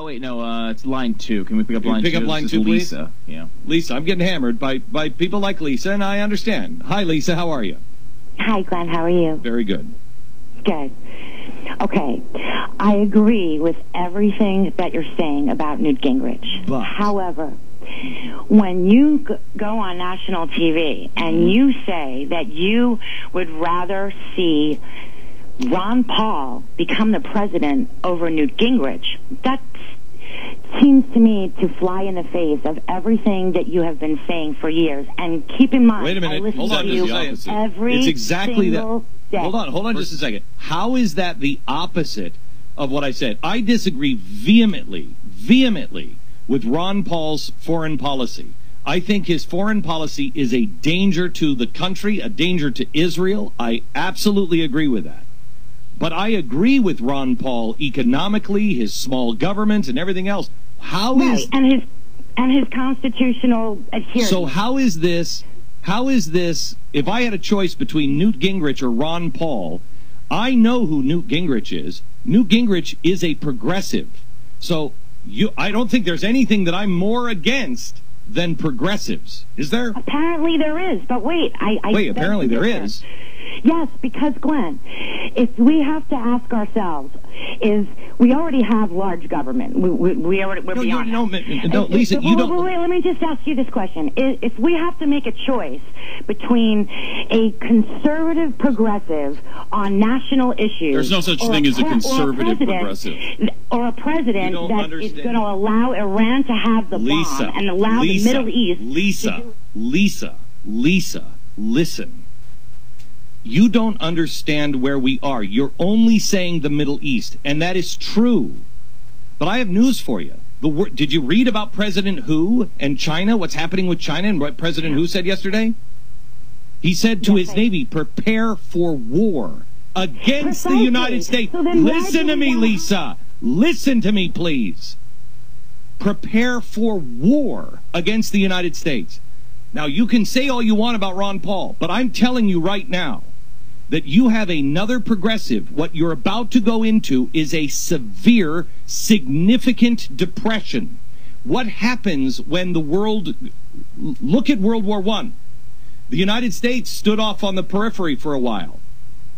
wait, no, it's line 2. Can we pick up line 2? Pick up line 2, please? Lisa. Yeah. Lisa, I'm getting hammered by people like Lisa, and I understand. Hi, Lisa, how are you? Hi, Glenn, how are you? Very good. Good. Okay, I agree with everything that you're saying about Newt Gingrich. But however, when you go on national TV and you say that you would rather see Ron Paul become the president over Newt Gingrich, that seems to me to fly in the face of everything that you have been saying for years. And keep in mind, wait a minute. I listen Hold on, to you every it's exactly single day. Hold on just a second. How is that the opposite of what I said? I disagree vehemently with Ron Paul's foreign policy. I think his foreign policy is a danger to the country, a danger to Israel. I absolutely agree with that. But I agree with Ron Paul economically, his small government, and everything else. How is and his constitutional adherence? So how is this? If I had a choice between Newt Gingrich or Ron Paul, I know who Newt Gingrich is. Newt Gingrich is a progressive. So I don't think there's anything that I'm more against than progressives. Is there? Apparently there is. But wait, wait. Apparently there is. Yes, because Glenn, if we have to ask ourselves, we already have large government. We're beyond. No, Lisa, you don't. Wait, let me just ask you this question: if we have to make a choice between a conservative progressive on national issues, there's no such thing as a conservative progressive, or a president that is going to allow Iran to have the bomb and allow the Middle East. Lisa, listen. You don't understand where we are. You're only saying the Middle East, and that is true. But I have news for you. Did you read about President Hu and China, what's happening with China, and what President Hu said yesterday? He said to his Navy, prepare for war against the United States. So listen to me, Lisa. Listen to me, please. Prepare for war against the United States. Now, you can say all you want about Ron Paul, but I'm telling you right now that you have another progressive. What you're about to go into is a severe, significant depression. What happens when the world... Look at World War I. The United States stood off on the periphery for a while,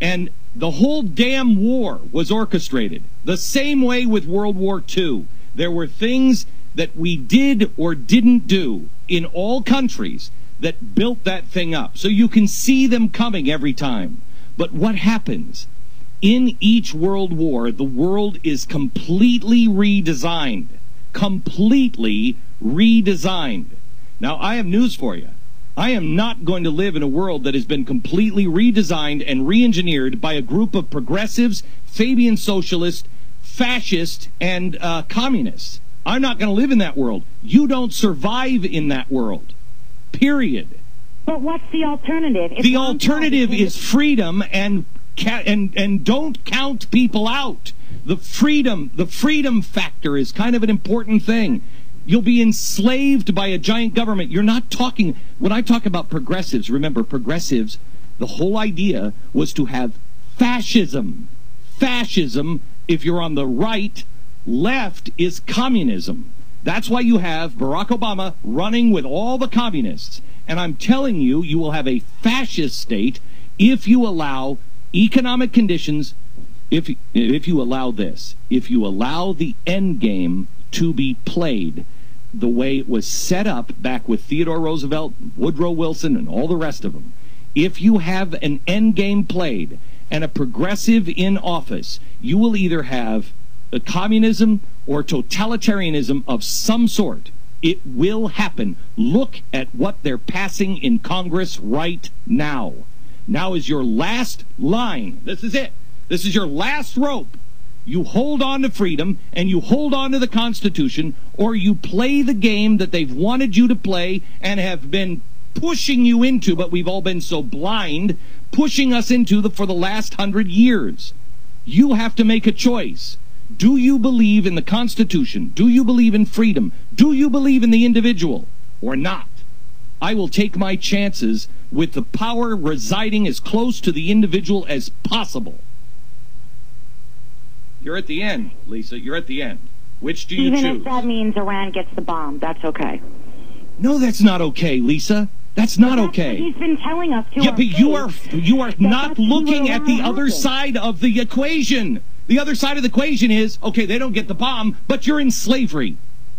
and the whole damn war was orchestrated. The same way with World War II. There were things that we did or didn't do in all countries that built that thing up. So you can see them coming every time. But what happens? In each world war, the world is completely redesigned. Completely redesigned. Now, I have news for you. I am not going to live in a world that has been completely redesigned and re-engineered by a group of progressives, Fabian socialists, fascists, and communists. I'm not going to live in that world. You don't survive in that world. Period. But what's the alternative? The alternative is freedom, and don't count people out. The freedom factor is kind of an important thing. You'll be enslaved by a giant government. You're not talking... When I talk about progressives, remember, progressives, the whole idea was to have fascism. Fascism, if you're on the right, left is communism. That's why you have Barack Obama running with all the communists. And I'm telling you, you will have a fascist state if you allow economic conditions, if you allow this, if you allow the end game to be played the way it was set up back with Theodore Roosevelt, Woodrow Wilson, and all the rest of them. If you have an end game played and a progressive in office, you will either have a communism or totalitarianism of some sort. It will happen. Look at what they're passing in Congress right now. Now is your last line. This is it. This is your last rope. You hold on to freedom and you hold on to the Constitution, or you play the game that they've wanted you to play and have been pushing you into, but we've all been so blind, pushing us into for the last 100 years. You have to make a choice. Do you believe in the Constitution? Do you believe in freedom? Do you believe in the individual or not? I will take my chances with the power residing as close to the individual as possible. You're at the end, Lisa. You're at the end. Which do you Even choose? if that means Iran gets the bomb, that's okay. No, that's not okay, Lisa. That's not okay. He's been telling us to. Yeah, but you are not looking at the other side of the equation. The other side of the equation is, okay, they don't get the bomb, but you're in slavery.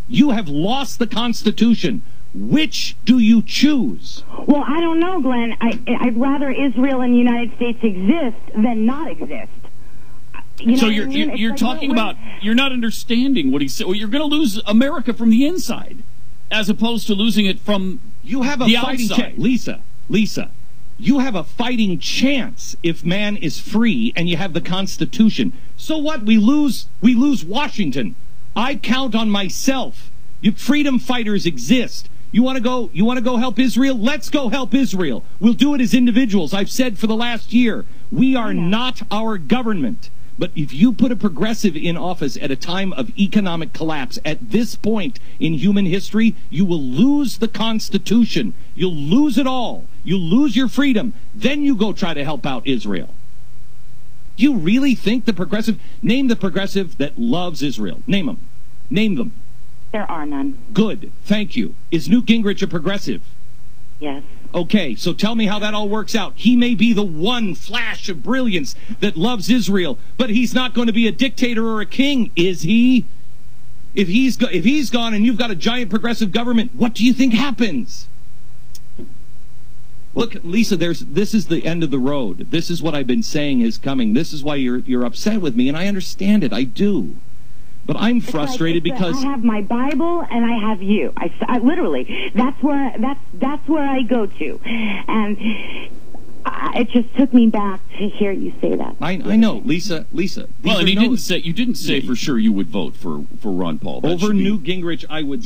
You have lost the Constitution. Which do you choose? Well, I don't know, Glenn. I'd rather Israel and the United States exist than not exist. You know so what I mean? you're like, talking about, you're not understanding what he said. Well, you're going to lose America from the inside, as opposed to losing it from you have a the fighting outside. Lisa, you have a fighting chance if man is free and you have the Constitution. So what? We lose Washington. I count on myself. Freedom fighters exist. You want to go help Israel? Let's go help Israel. We'll do it as individuals. I've said for the last year, we are not our government. But if you put a progressive in office at a time of economic collapse, at this point in human history, you will lose the Constitution. You'll lose it all. You'll lose your freedom. Then you go try to help out Israel. Do you really think the progressive... Name the progressive that loves Israel. Name them. Name them. There are none. Good. Thank you. Is Newt Gingrich a progressive? Yes. Okay, so tell me how that all works out. He may be the one flash of brilliance that loves Israel, but he's not going to be a dictator or a king, is he? If he's gone and you've got a giant progressive government, what do you think happens? Look, Lisa, this is the end of the road. This is what I've been saying is coming. This is why you're upset with me, and I understand it. I do. But I'm frustrated because I have my Bible and I have you. I literally, that's where I go to, and it just took me back to hear you say that. I know, Lisa. Well, and you didn't say for sure you would vote for Ron Paul. Over Newt Gingrich. I would.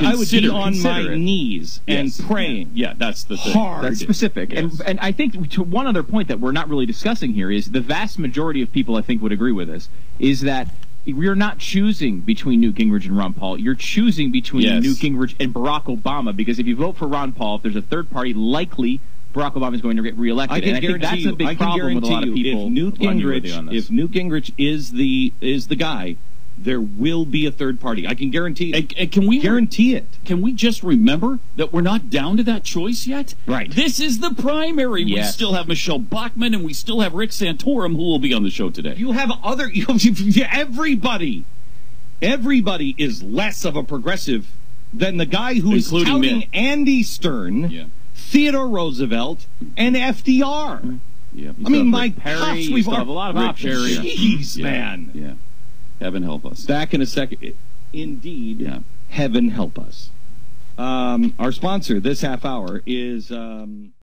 I would be on my knees and praying. Yeah, that's the thing. Hard. That's specific. Yes. And I think to one other point that we're not really discussing here is the vast majority of people I think would agree with this is that you're not choosing between Newt Gingrich and Ron Paul. You're choosing between Newt Gingrich and Barack Obama, because if you vote for Ron Paul, if there's a third party, likely Barack Obama is going to get reelected. I think that's a big problem with a lot of people. If Newt Gingrich is the guy, there will be a third party. I can guarantee it. And can we guarantee it? Can we just remember that we're not down to that choice yet? Right. This is the primary. Yes. We still have Michelle Bachmann, and we still have Rick Santorum, who will be on the show today. You have everybody. Everybody is less of a progressive than the guy who is touting Andy Stern, Theodore Roosevelt, and FDR. Yeah. I mean, my gosh, we've have a lot of options. Jeez, man. Yeah. Heaven help us. Back in a second. Indeed. Yeah. Heaven help us. Our sponsor this half hour is...